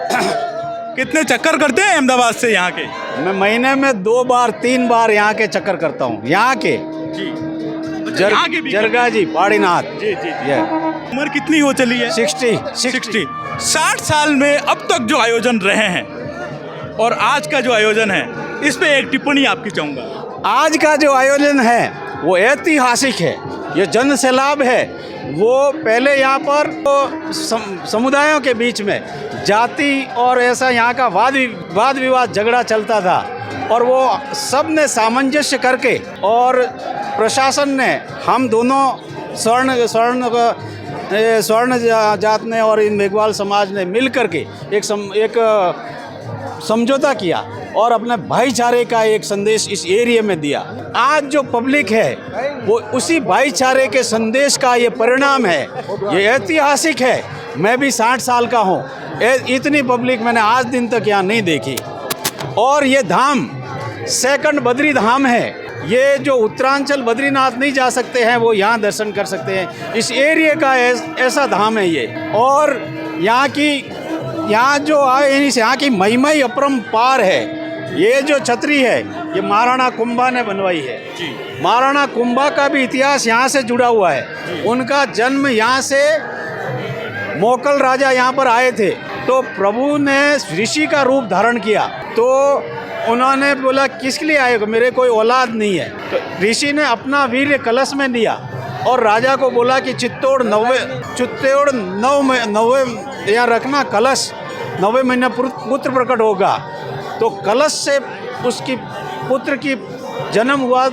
कितने चक्कर करते हैं अहमदाबाद से यहाँ के? मैं महीने में 2 बार 3 बार यहाँ के चक्कर करता हूँ। यहाँ के जी, जरगा जी, पहाड़ीनाथ। जी जी। उम्र कितनी हो चली है? 60। 60 साल में अब तक जो आयोजन रहे हैं और आज का जो आयोजन है, इस पे एक टिप्पणी आपकी चाहूँगा। आज का जो आयोजन है वो ऐतिहासिक है। ये जन सैलाब है। वो पहले यहाँ पर समुदायों के बीच में जाति और ऐसा यहाँ का वाद विवाद झगड़ा चलता था, और वो सब ने सामंजस्य करके और प्रशासन ने, हम दोनों स्वर्ण जात ने और इन मेघवाल समाज ने मिल करके एक समझौता किया और अपने भाईचारे का एक संदेश इस एरिया में दिया। आज जो पब्लिक है वो उसी भाईचारे के संदेश का ये परिणाम है। ये ऐतिहासिक है। मैं भी 60 साल का हूँ, इतनी पब्लिक मैंने आज दिन तक यहाँ नहीं देखी। और ये धाम सेकंड बद्री धाम है। ये जो उत्तरांचल बद्रीनाथ नहीं जा सकते हैं वो यहाँ दर्शन कर सकते हैं। इस एरिया का ऐसा धाम है ये। और यहाँ जो यहाँ की महिमा ही अपरंपार है। ये जो छतरी है ये महाराणा कुंभा ने बनवाई है। महाराणा कुंभा का भी इतिहास यहाँ से जुड़ा हुआ है। उनका जन्म यहाँ से, मोकल राजा यहाँ पर आए थे तो प्रभु ने ऋषि का रूप धारण किया। तो उन्होंने बोला किसके लिए आए, मेरे कोई औलाद नहीं है। तो ऋषि ने अपना वीर्य कलश में दिया और राजा को बोला कि चित्तौड़ 9 यहाँ रखना कलश, 9वें महीने पुत्र प्रकट होगा। तो कलश से उसकी पुत्र की जन्म हुआ,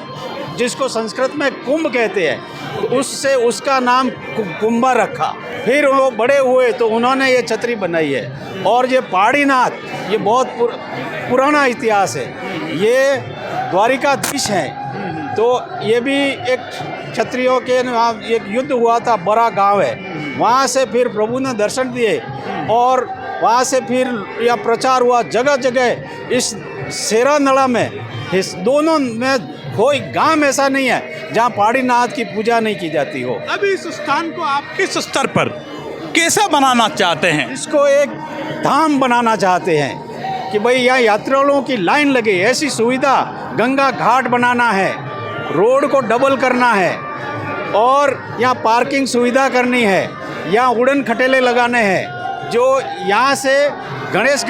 जिसको संस्कृत में कुंभ कहते हैं, तो उससे उसका नाम कुंभा रखा। फिर वो बड़े हुए तो उन्होंने ये छतरी बनाई है। और ये पहाड़ीनाथ ये बहुत पुराना इतिहास है। ये द्वारिकाधीश हैं, तो ये भी एक क्षत्रियों के एक युद्ध हुआ था, बड़ा गांव है। वहाँ से फिर प्रभु ने दर्शन दिए और वहाँ से फिर यह प्रचार हुआ जगह जगह। इस सेरानड़ा में, इस दोनों में कोई गांव ऐसा नहीं है जहाँ पहाड़ीनाथ की पूजा नहीं की जाती हो। अभी इस स्थान को आप किस स्तर पर कैसा बनाना चाहते हैं? इसको एक धाम बनाना चाहते हैं कि भाई यहाँ यात्रियों की लाइन लगे, ऐसी सुविधा, गंगा घाट बनाना है, रोड को डबल करना है और यहाँ पार्किंग सुविधा करनी है, यहाँ उड़न खटेले लगाने हैं। जो यहाँ से गणेश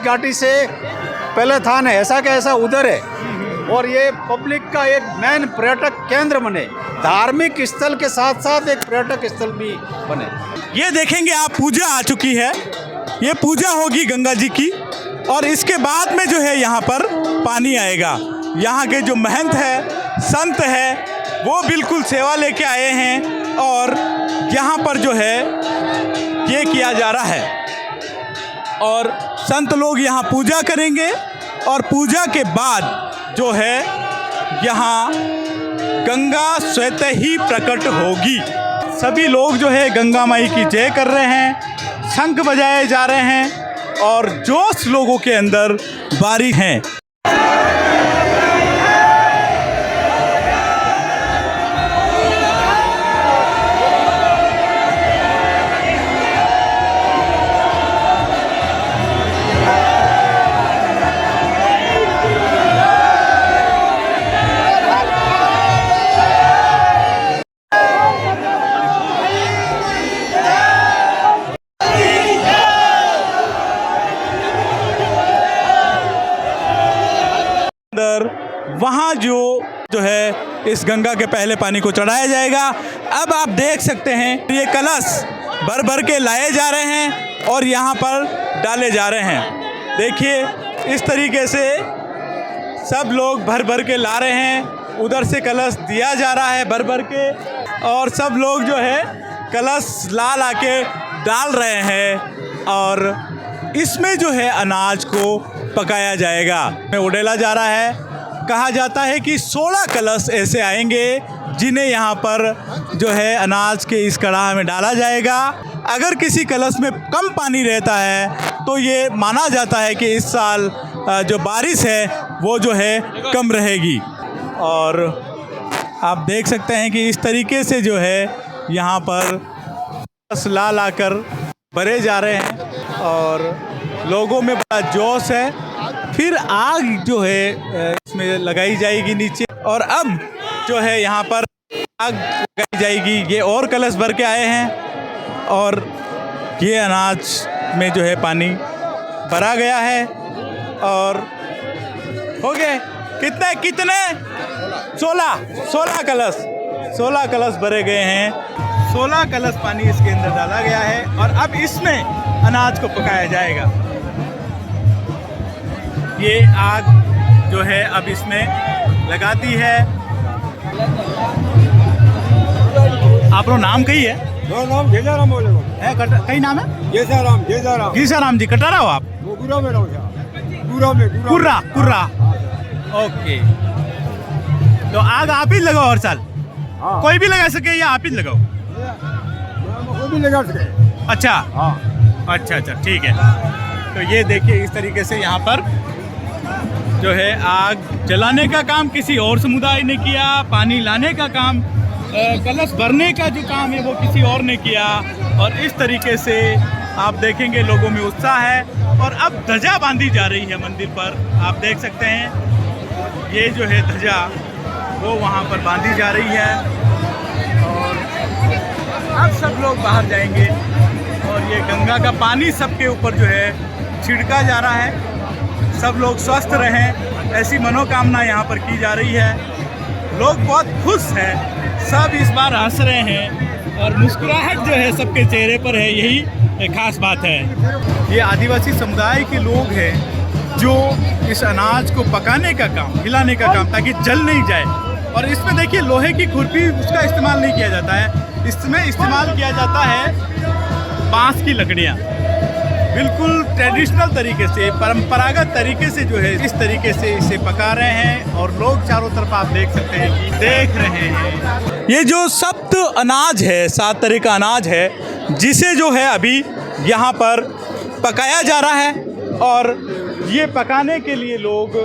घाटी से पहले था ना, ऐसा का ऐसा उधर है। और ये पब्लिक का एक मेन पर्यटक केंद्र बने, धार्मिक स्थल के साथ साथ एक पर्यटक स्थल भी बने। ये देखेंगे आप, पूजा आ चुकी है। ये पूजा होगी गंगा जी की और इसके बाद में जो है यहाँ पर पानी आएगा। यहाँ के जो महंत है, संत है, वो बिल्कुल सेवा लेके आए हैं और यहाँ पर जो है ये किया जा रहा है। और संत लोग यहाँ पूजा करेंगे और पूजा के बाद जो है यहाँ गंगा स्वतः ही प्रकट होगी। सभी लोग जो है गंगा माई की जय कर रहे हैं, शंख बजाए जा रहे हैं और जोश लोगों के अंदर बारी है। वहाँ जो है इस गंगा के पहले पानी को चढ़ाया जाएगा। अब आप देख सकते हैं ये कलश भर भर के लाए जा रहे हैं और यहाँ पर डाले जा रहे हैं। देखिए इस तरीके से सब लोग भर भर के ला रहे हैं। उधर से कलश दिया जा रहा है भर भर के और सब लोग जो है कलश ला के डाल रहे हैं और इसमें जो है अनाज को पकाया जाएगा। उड़ेला जा रहा है। कहा जाता है कि 16 कलश ऐसे आएंगे जिन्हें यहाँ पर जो है अनाज के इस कड़ाह में डाला जाएगा। अगर किसी कलश में कम पानी रहता है तो ये माना जाता है कि इस साल जो बारिश है वो जो है कम रहेगी। और आप देख सकते हैं कि इस तरीके से जो है यहाँ पर कलश ला कर भरे जा रहे हैं और लोगों में बड़ा जोश है। फिर आग जो है इसमें लगाई जाएगी नीचे और अब जो है यहाँ पर आग लगाई जाएगी। ये और कलश भर के आए हैं और ये अनाज में जो है पानी भरा गया है और हो गए कितने 16 कलश भरे गए हैं। 16 कलश पानी इसके अंदर डाला गया है और अब इसमें अनाज को पकाया जाएगा। ये आग जो है अब इसमें लगाती है। आप लोग नाम कही है? नाम गेजाराम बोले कई नाम है? गेजाराम गीसाराम जी, कटारा हो आप? पूरा में कुर्रा। ओके, तो आग आप ही लगाओ हर साल? हाँ। कोई भी लगा सके या आप ही लगाओ? कोई भी लगा सके। अच्छा, हाँ। अच्छा ठीक है। तो ये देखिए इस तरीके से यहाँ पर जो है आग जलाने का काम किसी और समुदाय ने किया, पानी लाने का काम, कलश भरने का जो काम है वो किसी और ने किया। और इस तरीके से आप देखेंगे लोगों में उत्साह है। और अब ध्वजा बांधी जा रही है मंदिर पर, आप देख सकते हैं ये जो है ध्वजा वो वहाँ पर बांधी जा रही है। और अब सब लोग बाहर जाएंगे और ये गंगा का पानी सबके ऊपर जो है छिड़का जा रहा है। सब लोग स्वस्थ रहें ऐसी मनोकामना यहाँ पर की जा रही है। लोग बहुत खुश हैं, सब इस बार हंस रहे हैं और मुस्कुराहट जो है सबके चेहरे पर है, यही एक खास बात है। ये आदिवासी समुदाय के लोग हैं जो इस अनाज को पकाने का काम, हिलाने का काम, ताकि जल नहीं जाए। और इसमें देखिए लोहे की खुरपी उसका इस्तेमाल नहीं किया जाता है, इसमें इस्तेमाल किया जाता है बांस की लकड़ियाँ। बिल्कुल ट्रेडिशनल तरीके से, परंपरागत तरीके से जो है इस तरीके से इसे पका रहे हैं। और लोग चारों तरफ आप देख सकते हैं कि देख रहे हैं। ये जो सप्त अनाज है, 7 तरह का अनाज है, जिसे जो है अभी यहाँ पर पकाया जा रहा है। और ये पकाने के लिए लोग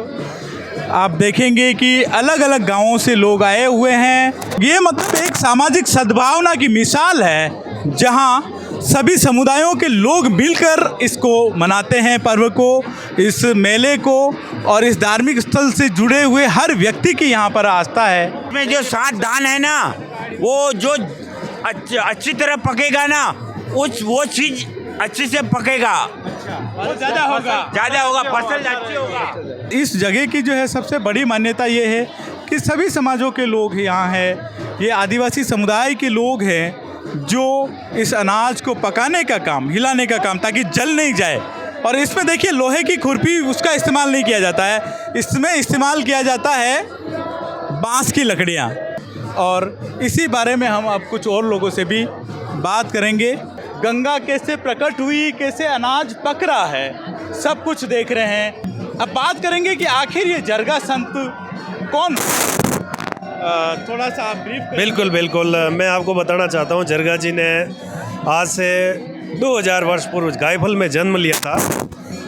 आप देखेंगे कि अलग अलग गांवों से लोग आए हुए हैं। ये मतलब एक सामाजिक सद्भावना की मिसाल है, जहाँ सभी समुदायों के लोग मिलकर इसको मनाते हैं, पर्व को, इस मेले को। और इस धार्मिक स्थल से जुड़े हुए हर व्यक्ति की यहाँ पर आस्था है। में जो 7 दान है ना, वो जो अच्छी तरह पकेगा ना, वो चीज अच्छे से पकेगा, ज़्यादा होगा, फसल अच्छी होगा। इस जगह की जो है सबसे बड़ी मान्यता ये है कि सभी समाजों के लोग यहाँ हैं। ये आदिवासी समुदाय के लोग हैं जो इस अनाज को पकाने का काम, हिलाने का काम, ताकि जल नहीं जाए। और इसमें देखिए लोहे की खुरपी उसका इस्तेमाल नहीं किया जाता है, इसमें इस्तेमाल किया जाता है बांस की लकड़ियाँ। और इसी बारे में हम अब कुछ और लोगों से भी बात करेंगे। गंगा कैसे प्रकट हुई, कैसे अनाज पक रहा है, सब कुछ देख रहे हैं। अब बात करेंगे कि आखिर ये जरगा संत कौन? थोड़ा सा आप ब्रीफ करें। बिल्कुल मैं आपको बताना चाहता हूँ, जरगा जी ने आज से 2000 वर्ष पूर्व गायफल में जन्म लिया था।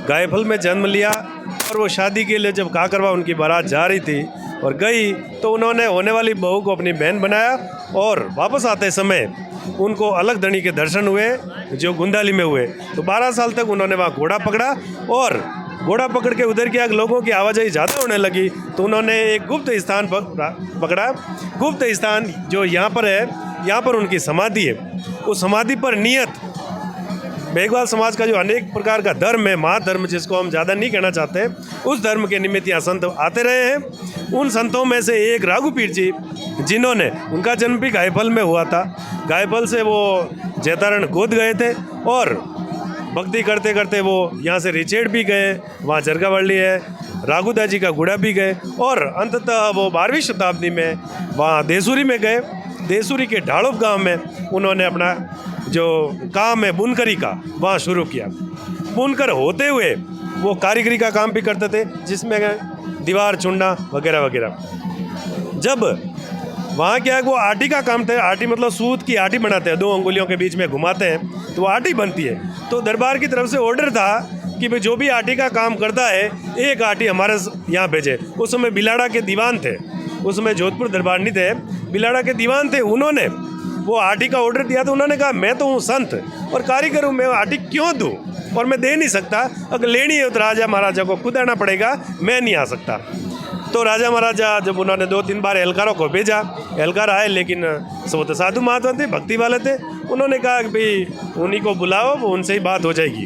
गायफल में जन्म लिया और वो शादी के लिए जब काकरवा उनकी बारात जा रही थी और गई, तो उन्होंने होने वाली बहू को अपनी बहन बनाया। और वापस आते समय उनको अलग धनी के दर्शन हुए जो गुंदाली में हुए। तो 12 साल तक उन्होंने वहाँ घोड़ा पकड़ा और घोड़ा पकड़ के उधर की लोगों की आवाजाही ज़्यादा होने लगी, तो उन्होंने एक गुप्त स्थान पकड़ा। गुप्त स्थान जो यहाँ पर है, यहाँ पर उनकी समाधि है। उस समाधि पर नियत मेघवाल समाज का जो अनेक प्रकार का धर्म है, महाधर्म जिसको हम ज़्यादा नहीं कहना चाहते, उस धर्म के निमित्त यहाँ संत आते रहे हैं। उन संतों में से एक राघुपीर जी, जिन्होंने, उनका जन्म भी गायफल में हुआ था। गायफल से वो जैतारण गोद गए थे और भक्ति करते करते वो यहाँ से रिचेड़ भी गए, वहाँ जरगावली है, राघुदा जी का गुड़ा भी गए और अंततः वो 12वीं शताब्दी में वहाँ देसूरी में गए। देसूरी के ढाड़ोप गांव में उन्होंने अपना जो काम है बुनकरी का, वहाँ शुरू किया। बुनकर होते हुए वो कारीगरी का काम भी करते थे, जिसमें दीवार चुनना वगैरह वगैरह। जब वहाँ क्या है, वो आटी का काम था। आटी मतलब सूत की आटी बनाते हैं, 2 अंगुलियों के बीच में घुमाते हैं तो आटी बनती है। तो दरबार की तरफ से ऑर्डर था कि भाई जो भी आटी का काम करता है, एक आटी हमारे यहाँ भेजे। उस समय बिलाड़ा के दीवान थे, उस समय जोधपुर दरबार नहीं थे, बिलाड़ा के दीवान थे। उन्होंने वो आटी का ऑर्डर दिया तो उन्होंने कहा मैं तो हूँ संत और कारीगर हूँ, मैं आटी क्यों दूँ और मैं दे नहीं सकता। अगर लेनी है तो राजा महाराजा को खुद आना पड़ेगा, मैं नहीं आ सकता। तो राजा महाराजा जब उन्होंने 2-3 बार एहलकारों को भेजा, एहलकार आए, लेकिन वो तो साधु महात्मा थे, भक्ति वाले थे। उन्होंने कहा कि भाई उन्हीं को बुलाओ, वो उनसे ही बात हो जाएगी।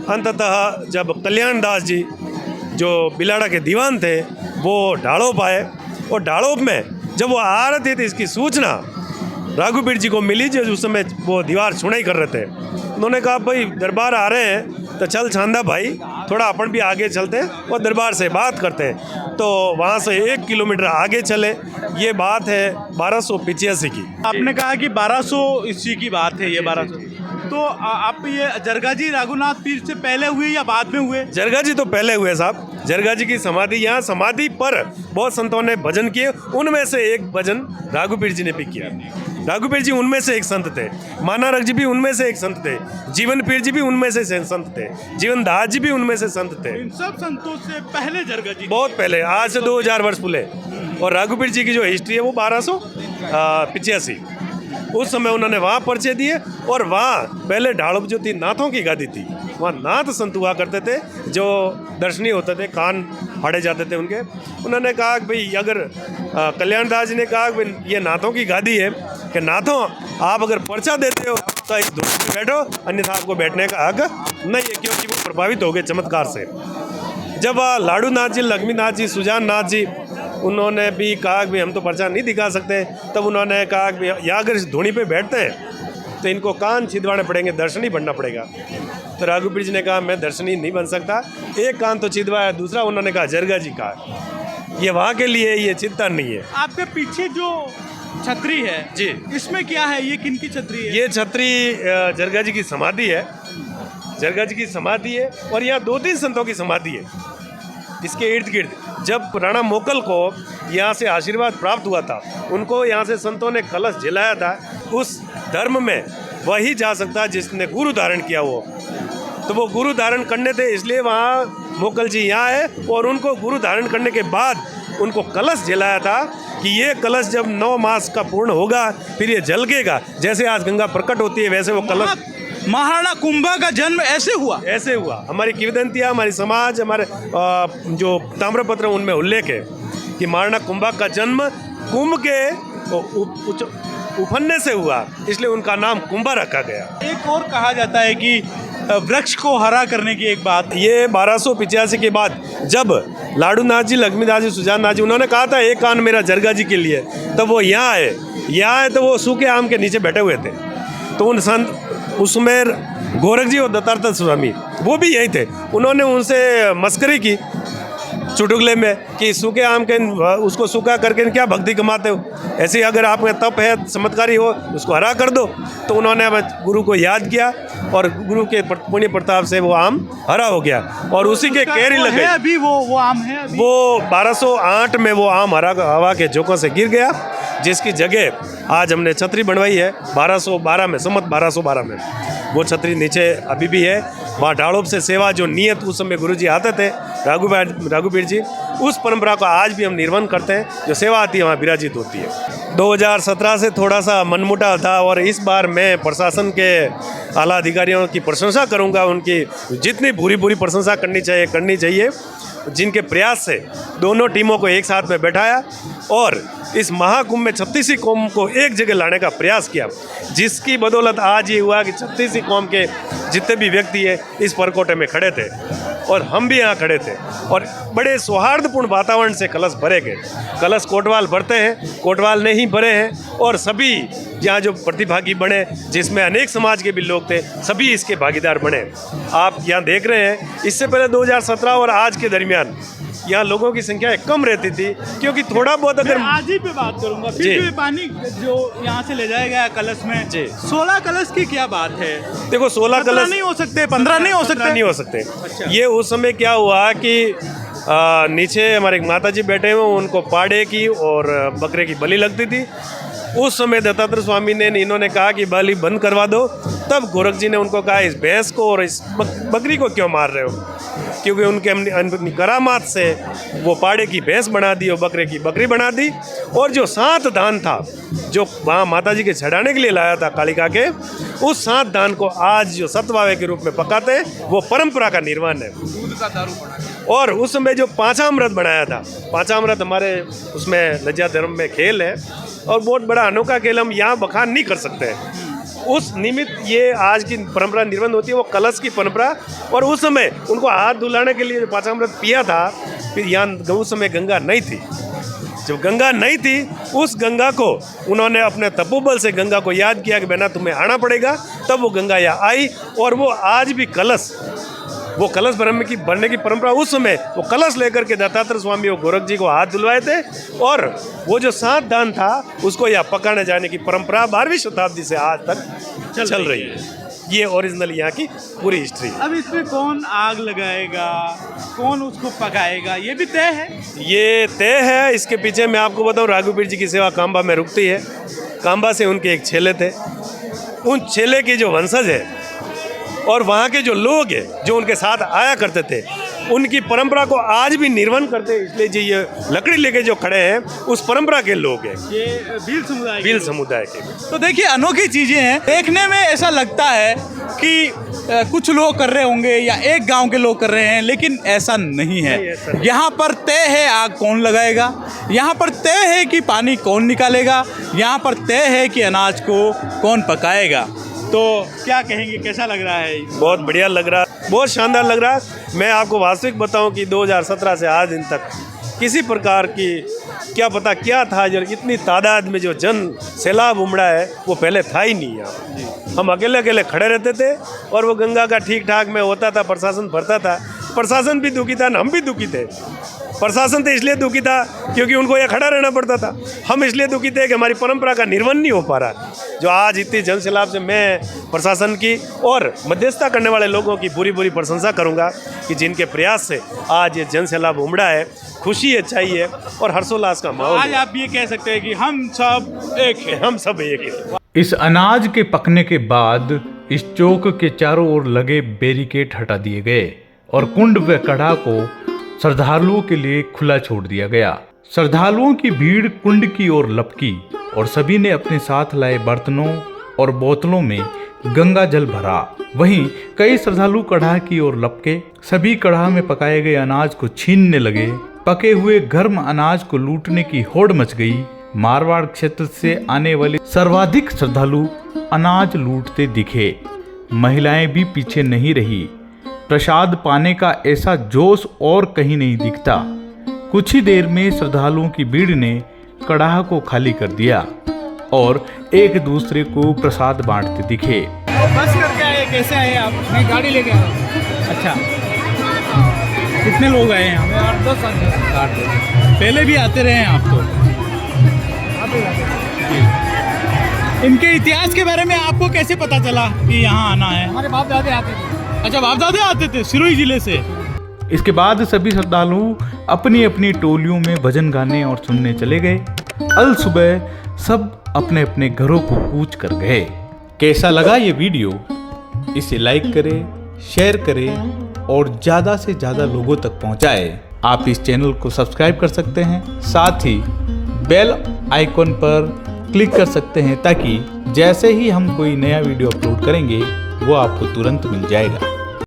अंततः जब कल्याण दास जी जो बिलाड़ा के दीवान थे वो ढाड़ोप आए, और ढाड़ोप में जब वो आ रहे थे तो इसकी सूचना राघुपीर जी को मिली, जो उस समय वो दीवार सुनाई कर रहे थे। उन्होंने कहा भाई दरबार आ रहे हैं तो चल छांदा भाई, थोड़ा अपन भी आगे चलते हैं और दरबार से बात करते हैं। तो वहाँ से 1 किलोमीटर आगे चले। ये बात है 1285 की। आपने कहा कि 1200 ईस्वी की बात है ये 1200, तो आप ये जरगा जी रघुनाथ पीर से पहले हुए या बाद में हुए? जरगा जी तो पहले हुए साहब। जरगा जी की समाधि, यहाँ समाधि पर बहुत संतों ने भजन किए, उनमें से एक भजन राघुपीर जी ने भी किया। राघुपीर जी उनमें से एक संत थे, मानारक जी भी उनमें से एक संत थे, जीवन पीर जी भी उनमें से संत थे, जीवन दास जी भी उनमें से संत थे। इन सब संतों से पहले जरगा जी, बहुत पहले, आज से 2000 वर्ष पहले। और राघुपीर जी की जो हिस्ट्री है वो 1285, उस समय उन्होंने वहाँ परिचय दिए। और वहाँ पहले ढाड़ोप जो थी नाथों की गादी थी, वहाँ नाथ संत हुआ करते थे जो दर्शनीय होते थे, कान फाड़े जाते थे उनके। उन्होंने कहा कि भाई अगर कल्याण दास जी ने कहा कि ये नाथों की गादी है, कि नाथों आप अगर पर्चा देते हो तो इस धूप में बैठो, अन्यथा आपको बैठने का हक नहीं है, क्योंकि वो प्रभावित हो गए चमत्कार से। जब लाडू नाथ जी, लक्ष्मी नाथ जी, सुजान नाथ जी, उन्होंने भी कहा कि हम तो पर्चा नहीं दिखा सकते, तब उन्होंने कहा कि यहाँ अगर इस धूनी पे बैठते हैं तो इनको कान छिदवाने पड़ेंगे, दर्शनी बनना पड़ेगा। तो राघुपीर जी ने कहा मैं दर्शनी नहीं बन सकता, एक कान तो छिदवाया, दूसरा उन्होंने कहा जरगा जी का, ये वहाँ के लिए, ये चिंता नहीं है। आपके पीछे जो छतरी है जी, इसमें क्या है? ये किन की छतरी है? ये छतरी जरगा जी की समाधि है, जरगा जी की समाधि है। और यहाँ 2-3 संतों की समाधि है इसके इर्द गिर्द। जब राणा मोकल को यहाँ से आशीर्वाद प्राप्त हुआ था, उनको यहाँ से संतों ने कलश जलाया था। उस धर्म में वही जा सकता है जिसने गुरु धारण किया हो, तो वो गुरु धारण करने थे, इसलिए वहाँ मोकल जी यहाँ है। और उनको गुरु धारण करने के बाद उनको कलश जलाया था कि ये कलश जब 9 मास का पूर्ण होगा फिर ये जलकेगा। जैसे आज गंगा प्रकट होती है वैसे वो कलश। महाराणा कुंभा का जन्म ऐसे हुआ? ऐसे हुआ। हमारी किंवदंतियाँ, हमारी समाज, हमारे जो ताम्रपत्र उनमें उल्लेख है कि महाराणा कुंभा का जन्म कुंभ के उफनने से हुआ, इसलिए उनका नाम कुंभा रखा गया। एक और कहा जाता है कि वृक्ष को हरा करने की एक बात, ये 1285 के बाद जब लाडू नाथ जी, लक्ष्मी नाथ जी, सुजान नाथ जी, उन्होंने कहा था एक कान मेरा जरगा जी के लिए, तब वो यहाँ आए तो वो सूखे आम के नीचे बैठे हुए थे। तो उन संत, उसमें गोरख जी और दत्तात्रय स्वामी वो भी यही थे। उन्होंने उनसे मस्करी की चुटकुले में कि सूखे आम के उसको सूखा करके क्या भक्ति कमाते हो, ऐसे अगर आप में तप है, चमत्कारी हो, उसको हरा कर दो। तो उन्होंने गुरु को याद किया और गुरु के पुण्य प्रताप से वो आम हरा हो गया और उसी के कैरी लगे। अभी वो आम है अभी? वो 1208 में वो आम हवा के झोंकों से गिर गया, जिसकी जगह आज हमने छतरी बनवाई है 1212 में, सम्मत 1212 में। वो छतरी नीचे अभी भी है। वहाँ ढाड़ोप से सेवा जो नियत उस समय गुरुजी आते थे, राघुपीर जी, उस परंपरा का आज भी हम निर्वहन करते हैं। जो सेवा आती है वहाँ विराजित होती है। 2017 से थोड़ा सा मनमुटाव था और इस बार मैं प्रशासन के आला अधिकारियों की प्रशंसा करूँगा। उनकी जितनी बुरी प्रशंसा करनी चाहिए, जिनके प्रयास से दोनों टीमों को एक साथ में बैठाया और इस महाकुंभ में 36 कौम को एक जगह लाने का प्रयास किया, जिसकी बदौलत आज ये हुआ कि 36 कौम के जितने भी व्यक्ति है इस परकोटे में खड़े थे और हम भी यहाँ खड़े थे और बड़े सौहार्दपूर्ण वातावरण से कलश भरे गए। कलश कोटवाल भरते हैं, कोटवाल ने ही भरे हैं और सभी यहाँ जो प्रतिभागी बने, जिसमें अनेक समाज के भी लोग थे, सभी इसके भागीदार बने। आप यहाँ देख रहे हैं, इससे पहले 2017 और आज के दरमियान यहाँ लोगों की संख्या कम रहती थी, क्योंकि थोड़ा बहुत अगर आज ही पे बात करूंगा। फिर भी पानी जो यहाँ से ले जाया गया कलश में, 16 कलश की क्या बात है? देखो 16 कलश नहीं हो सकते, 15 नहीं हो सकते। अच्छा। ये उस समय क्या हुआ कि नीचे हमारे माता जी बैठे हुए, उनको पाड़े की और बकरे की बलि लगती थी। उस समय दत्तात्रय स्वामी ने इन्होंने कहा कि बलि बंद करवा दो। तब गोरख जी ने उनको कहा इस भैंस को और इस बकरी को क्यों मार रहे हो, क्योंकि उनके अपनी करामात से वो पाड़े की भैंस बना दी और बकरे की बकरी बना दी। और जो 7 दान था जो वहाँ माता जी के चढ़ाने के लिए लाया था कालिका के, उस 7 दान को आज जो सतवावे के रूप में पकाते हैं, वो परंपरा का निर्माण है। दूध का दारू बना। और उस समय जो पांचामृत बनाया था, पांचामृत हमारे उसमें लज्जा धर्म में खेल है और बहुत बड़ा अनोखा खेल हम यहाँ बखान नहीं कर सकते हैं। उस निमित्त ये आज की परंपरा निर्बंध होती है, वो कलश की परंपरा। और उस समय उनको हाथ धुलाने के लिए जो पाचामृत पिया था, फिर यहाँ उस समय गंगा नहीं थी। जब गंगा नहीं थी, उस गंगा को उन्होंने अपने तपोबल से गंगा को याद किया कि बहना तुम्हें आना पड़ेगा, तब वो गंगा यहाँ आई। और वो आज भी कलश, वो कलश भरने की परंपरा, उस समय वो कलश लेकर के दत्तात्रेय स्वामी और गोरख जी को हाथ धुलवाए थे। और वो जो 7 दान था उसको यहाँ पकाने जाने की परंपरा 12वीं शताब्दी से आज तक चल रही है। ये ओरिजिनल यहाँ की पूरी हिस्ट्री। अब इसमें कौन आग लगाएगा, कौन उसको पकाएगा, ये भी तय है? ये तय है। इसके पीछे मैं आपको बताऊँ, राघुपीर जी की सेवा कांबा में रुकती है। कांबा से उनके एक चेले थे, उन चेले के जो वंशज है और वहाँ के जो लोग हैं जो उनके साथ आया करते थे, उनकी परंपरा को आज भी निर्वहन करते हैं। इसलिए जी ये लकड़ी लेके जो खड़े हैं उस परंपरा के लोग हैं, ये भील समुदाय के। तो देखिए अनोखी चीजें हैं। देखने में ऐसा लगता है कि कुछ लोग कर रहे होंगे या एक गांव के लोग कर रहे हैं, लेकिन ऐसा नहीं है। यहाँ पर तय है आग कौन लगाएगा, यहाँ पर तय है कि पानी कौन निकालेगा, यहाँ पर तय है कि अनाज को कौन पकाएगा। तो क्या कहेंगे, कैसा लग रहा है? बहुत बढ़िया लग रहा है, बहुत शानदार लग रहा है। मैं आपको वास्तविक बताऊं कि 2017 से आज दिन तक किसी प्रकार की क्या पता क्या था, जो इतनी तादाद में जो जन सैलाब उमड़ा है वो पहले था ही नहीं यहाँ। हम अकेले अकेले खड़े रहते थे और वो गंगा का ठीक ठाक में होता था, प्रशासन भरता था। प्रशासन भी दुखी था, हम भी दुखी थे। प्रशासन तो इसलिए दुखी था क्योंकि उनको यहाँ खड़ा रहना पड़ता था। हम इसलिए दुखी थे कि हमारी परंपरा का निर्वहन नहीं हो पा रहा। जो आज इतनी जन सैलाब से मैं प्रशासन की और मध्यस्थता करने वाले लोगों की पूरी प्रशंसा करूंगा कि जिनके प्रयास से आज ये जन सैलाब उमड़ा है। खुशी अच्छाई है और हर्षोल्लास का माहौल। आज आप ये कह सकते हैं कि हम सब एक हैं, हम सब एक हैं। इस अनाज के पकने के बाद इस चौक के चारों ओर लगे बैरिकेड हटा दिए गए और कुंड व कड़ा को श्रद्धालुओं के लिए खुला छोड़ दिया गया। श्रद्धालुओं की भीड़ कुंड की ओर लपकी और सभी ने अपने साथ लाए बर्तनों और बोतलों में गंगा जल भरा। वहीं कई श्रद्धालु कढ़ा की ओर लपके, सभी कढ़ा में पकाए गए अनाज को छीनने लगे। पके हुए गर्म अनाज को लूटने की होड़ मच गई। मारवाड़ क्षेत्र से आने वाले सर्वाधिक श्रद्धालु अनाज लूटते दिखे। महिलाएं भी पीछे नहीं रही। प्रसाद पाने का ऐसा जोश और कहीं नहीं दिखता। कुछ ही देर में श्रद्धालुओं की भीड़ ने कड़ाह को खाली कर दिया और एक दूसरे को प्रसाद बांटते दिखे। बस करके आए, कैसे आए आप? मैं गाड़ी लेके आया। अच्छा, कितने लोग आए हैं? 8-10 पहले भी आते रहे हैं आप तो? इनके इतिहास के बारे में आपको कैसे पता चला कि यहाँ आना है? हमारे बाप दादे आते थे। अच्छा, बाप दादे आते थे सिरोही जिले से। इसके बाद सभी श्रद्धालु अपनी अपनी टोलियों में भजन गाने और सुनने चले गए। अल सुबह सब अपने अपने घरों को कूच कर गए। कैसा लगा ये वीडियो? इसे लाइक करें, शेयर करें और ज़्यादा से ज़्यादा लोगों तक पहुंचाएं। आप इस चैनल को सब्सक्राइब कर सकते हैं, साथ ही बेल आइकॉन पर क्लिक कर सकते हैं ताकि जैसे ही हम कोई नया वीडियो अपलोड करेंगे वो आपको तुरंत मिल जाएगा।